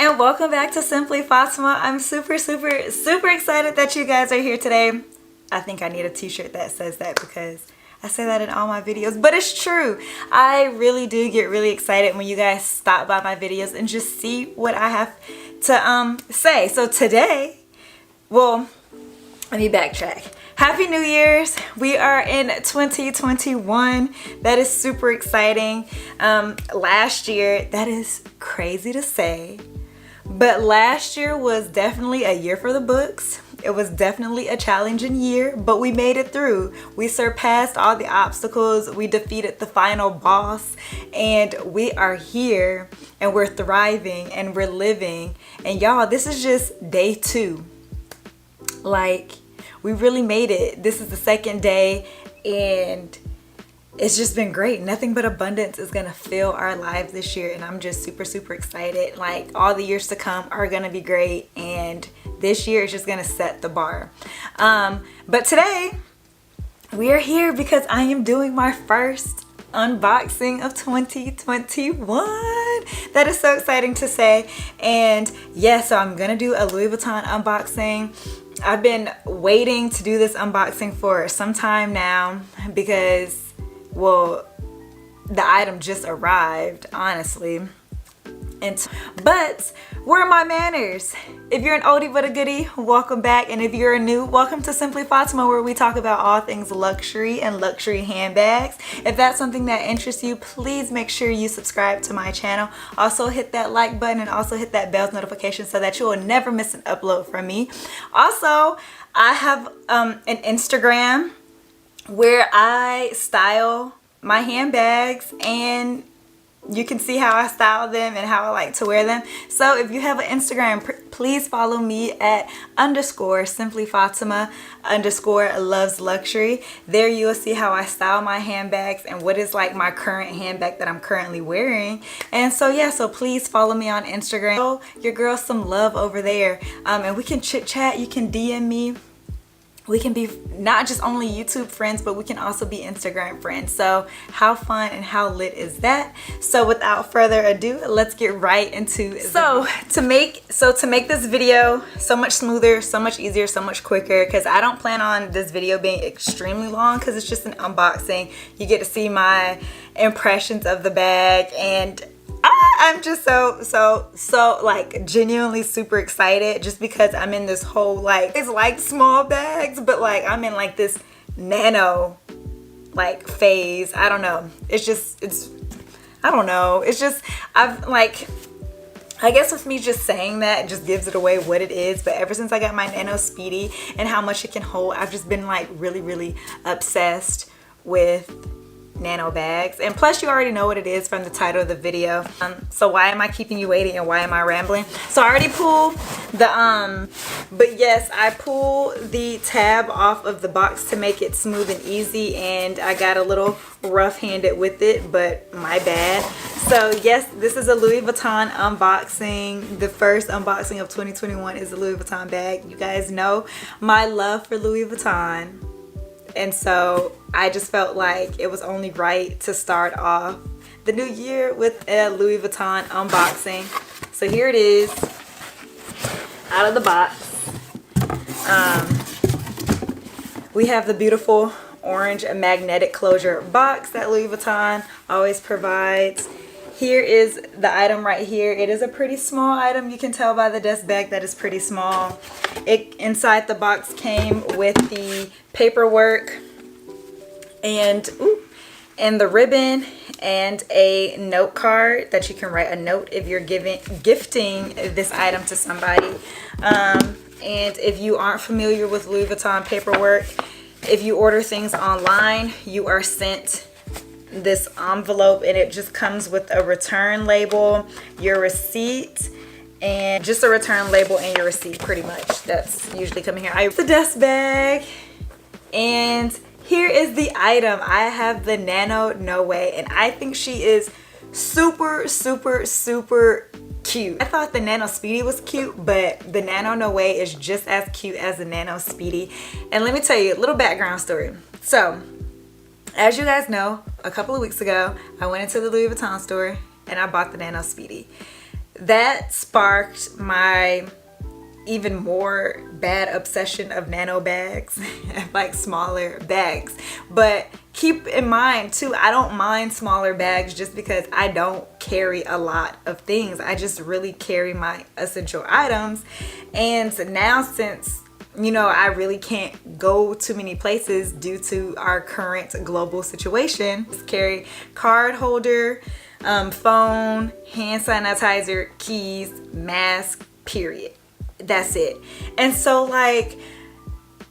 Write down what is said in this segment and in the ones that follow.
and welcome back to Simply Fatima. I'm super excited that you guys are here today. I think I need a t-shirt that says that because I say that in all my videos, but it's true. I really do get really excited when you guys stop by my videos and just see what I have to say. So today, well, let me backtrack. Happy New Year's. We are in 2021. That is super exciting. Last year, that is crazy to say, but last year was definitely a year for the books. It was definitely a challenging year, but we made it through. We surpassed all the obstacles. We defeated the final boss, and we are here and we're thriving and we're living. And y'all, this is just day 2. Like, we really made it. This is the second day and it's just been great. Nothing but abundance is gonna fill our lives this year, and I'm just super excited. Like, all the years to come are gonna be great, and this year is just gonna set the bar. But today we are here because I am doing my first unboxing of 2021. That is so exciting to say. And yeah, so I'm gonna do a Louis Vuitton unboxing. I've been waiting to do this unboxing for some time now because, well, the item just arrived, honestly. But where are my manners? If you're an oldie but a goodie, welcome back. And if you're new, welcome to Simply Fatima, where we talk about all things luxury and luxury handbags. If that's something that interests you, please make sure you subscribe to my channel. Also hit that like button and also hit that bell notification so that you will never miss an upload from me. Also, I have an Instagram where I style my handbags, and you can see how I style them and how I like to wear them. So if you have an Instagram, please follow me at _simplyfatima_loves luxury. There you will see how I style my handbags and what is like my current handbag that I'm currently wearing. And so yeah, so please follow me on Instagram. Show your girl some love over there, and we can chit chat. You can DM me. We can be not just only YouTube friends, but we can also be Instagram friends. So how fun and how lit is that? So without further ado, let's get right into it. So to make this video so much smoother, so much easier, so much quicker, because I don't plan on this video being extremely long because it's just an unboxing. You get to see my impressions of the bag, and I'm just so like genuinely super excited, just because I'm in this whole like, it's like small bags, but like I'm in like this nano like phase. I don't know. I don't know. It's just, I've like, I guess with me just saying that, it just gives it away what it is. But ever since I got my Nano Speedy and how much it can hold, I've just been like really obsessed with nano bags. And plus, you already know what it is from the title of the video. So why am I keeping you waiting and why am I rambling? So I already pulled the but yes, I pulled the tab off of the box to make it smooth and easy, and I got a little rough-handed with it, but my bad. So yes, this is a Louis Vuitton unboxing. The first unboxing of 2021 is a Louis Vuitton bag. You guys know my love for Louis Vuitton, and so I just felt like it was only right to start off the new year with a Louis Vuitton unboxing. So here it is, out of the box. We have the beautiful orange magnetic closure box that Louis Vuitton always provides. Here is the item right here. It is a pretty small item. You can tell by the dust bag that it's pretty small. Inside the box came with the paperwork and the ribbon and a note card that you can write a note if you're gifting this item to somebody. And if you aren't familiar with Louis Vuitton paperwork, if you order things online, you are sent this envelope, and it just comes with a return label, your receipt, and just a return label and your receipt. Pretty much that's usually coming here. I have the dust bag, and here is the item. I have the Nano Noe, and I think she is super cute. I thought the Nano Speedy was cute, but the Nano Noe is just as cute as the Nano Speedy. And let me tell you a little background story. So as you guys know, a couple of weeks ago I went into the Louis Vuitton store and I bought the Nano Speedy. that sparked my even more bad obsession of nano bags, like smaller bags. But keep in mind too, I don't mind smaller bags just because I don't carry a lot of things. I just really carry my essential items. And now, since you know, I really can't go too many places due to our current global situation, just carry card holder, phone, hand sanitizer, keys, mask, period. That's it. And so like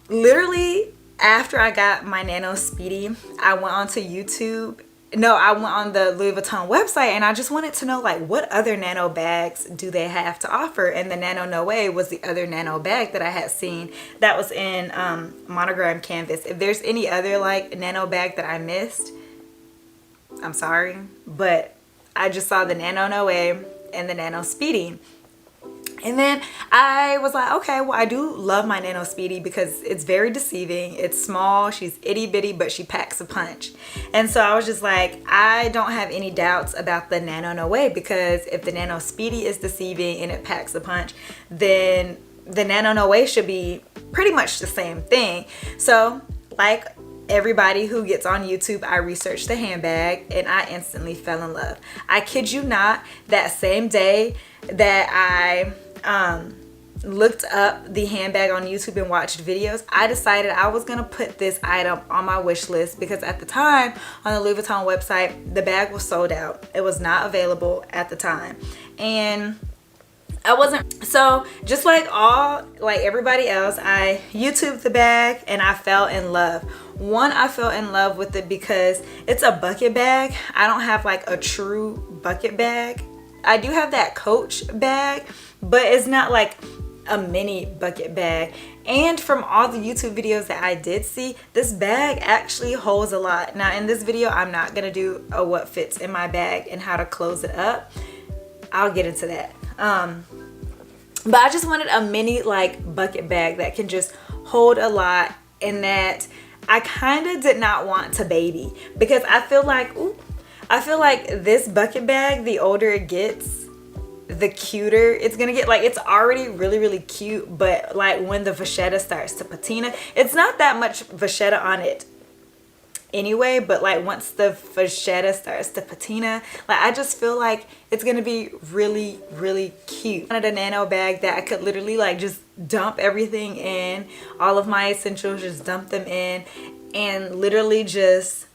literally after I got my Nano Speedy, I went onto YouTube. No, I went on the Louis Vuitton website and I just wanted to know like what other nano bags do they have to offer. And the Nano Noe was the other nano bag that I had seen that was in Monogram canvas. If there's any other like nano bag that I missed, I'm sorry, but I just saw the Nano Noe and the Nano Speedy. And then I was like, okay, well, I do love my Nano Speedy because it's very deceiving. It's small, she's itty bitty, but she packs a punch. And so I was just like, I don't have any doubts about the Nano Noe, because if the Nano Speedy is deceiving and it packs a punch, then the Nano Noe should be pretty much the same thing. So like everybody who gets on YouTube, I researched the handbag and I instantly fell in love. I kid you not, that same day that I looked up the handbag on YouTube and watched videos, I decided I was gonna put this item on my wish list, because at the time on the Louis Vuitton website, the bag was sold out. It was not available at the time. And I wasn't, so just like everybody else, I YouTubed the bag and I fell in love. One, I fell in love with it because it's a bucket bag. I don't have like a true bucket bag. I do have that Coach bag, but it's not like a mini bucket bag. And from all the YouTube videos that I did see, this bag actually holds a lot. Now in this video, I'm not gonna do a what fits in my bag and how to close it up. I'll get into that. But I just wanted a mini like bucket bag that can just hold a lot, and that I kind of did not want to baby, because I feel like this bucket bag, the older it gets, the cuter it's gonna get. Like, it's already really, really cute, but like when the vachetta starts to patina, it's not that much vachetta on it anyway, but like once the vachetta starts to patina, like I just feel like it's gonna be really, really cute. I wanted a nano bag that I could literally like just dump everything in, all of my essentials, just dump them in and literally just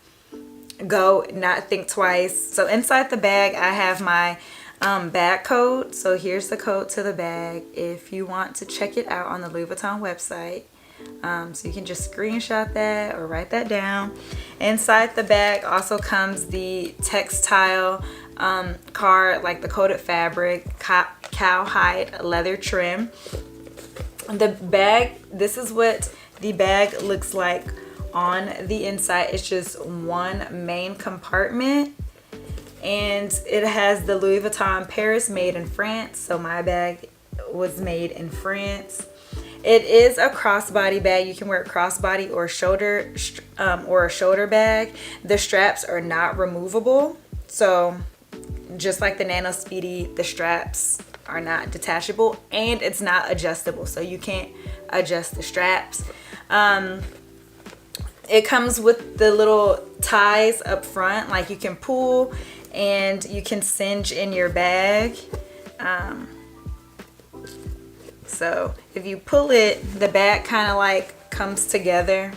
go, not think twice. So inside the bag I have my bag code. So here's the code to the bag if you want to check it out on the Louis Vuitton website. So you can just screenshot that or write that down. Inside the bag also comes the Textile card, like the coated fabric, cowhide leather trim. The bag, this is what the bag looks like on the inside. It's just one main compartment, and it has the Louis Vuitton Paris made in France. So my bag was made in France. It is a crossbody bag. You can wear it crossbody or a shoulder bag. The straps are not removable. So just like the Nano Speedy, the straps are not detachable, and it's not adjustable. So you can't adjust the straps. It comes with the little ties up front, like you can pull and you can cinch in your bag. So if you pull it, the bag kind of like comes together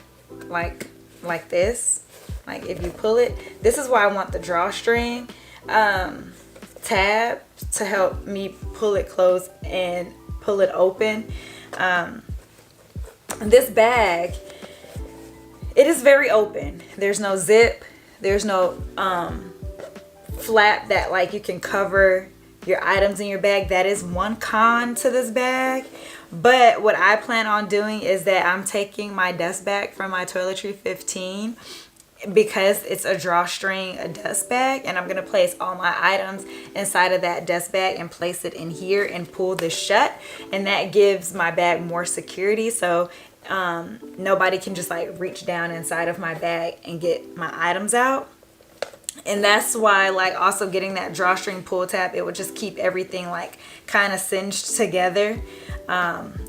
like this. Like if you pull it, this is why I want the drawstring tab to help me pull it closed and pull it open. This bag, it is very open. There's no zip. There's no flap that like you can cover your items in your bag. That is one con to this bag. But what I plan on doing is that I'm taking my dust bag from my Toiletry 15, because it's a drawstring dust bag, and I'm gonna place all my items inside of that dust bag and place it in here and pull this shut, and that gives my bag more security. So nobody can just like reach down inside of my bag and get my items out. And that's why, like, also getting that drawstring pull tab, it would just keep everything like kind of cinched together,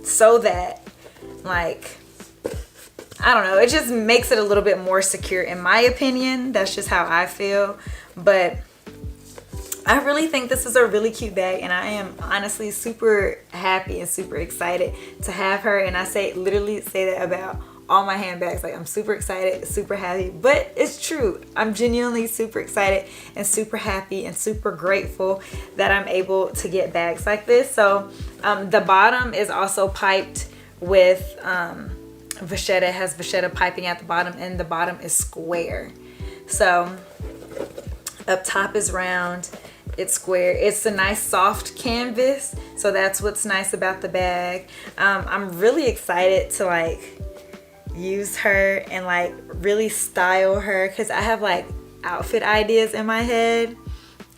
so that, like, I don't know, it just makes it a little bit more secure in my opinion. That's just how I feel. But I really think this is a really cute bag, and I am honestly super happy and super excited to have her. And I literally say that about all my handbags. Like, I'm super excited, super happy, but it's true. I'm genuinely super excited and super happy and super grateful that I'm able to get bags like this. So the bottom is also piped with vachetta. It has vachetta piping at the bottom, and the bottom is square. So up top is round, it's square. It's a nice soft canvas, so that's what's nice about the bag. I'm really excited to like use her and like really style her, because I have like outfit ideas in my head.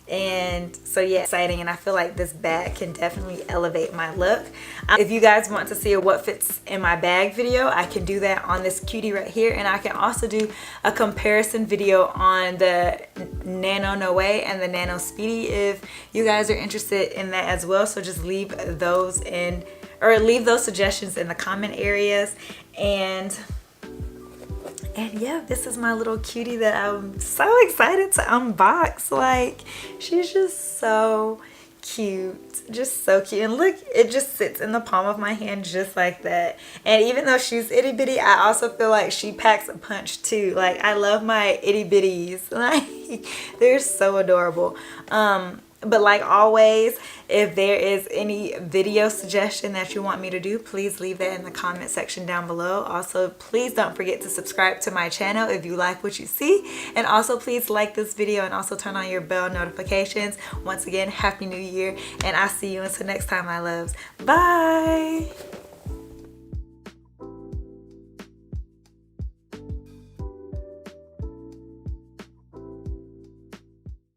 And so yeah, exciting, and I feel like this bag can definitely elevate my look. If you guys want to see a what fits in my bag video, I can do that on this cutie right here, and I can also do a comparison video on the Nano Noe and the Nano Speedy if you guys are interested in that as well. So just leave those suggestions in the comment areas. And yeah, this is my little cutie that I'm so excited to unbox. Like, she's just so cute, just so cute. And look, it just sits in the palm of my hand just like that. And even though she's itty bitty, I also feel like she packs a punch too. Like, I love my itty bitties. Like, they're so adorable. But like always, if there is any video suggestion that you want me to do, please leave that in the comment section down below. Also, please don't forget to subscribe to my channel if you like what you see. And also, please like this video and also turn on your bell notifications. Once again, Happy New Year, and I'll see you until next time, my loves. Bye!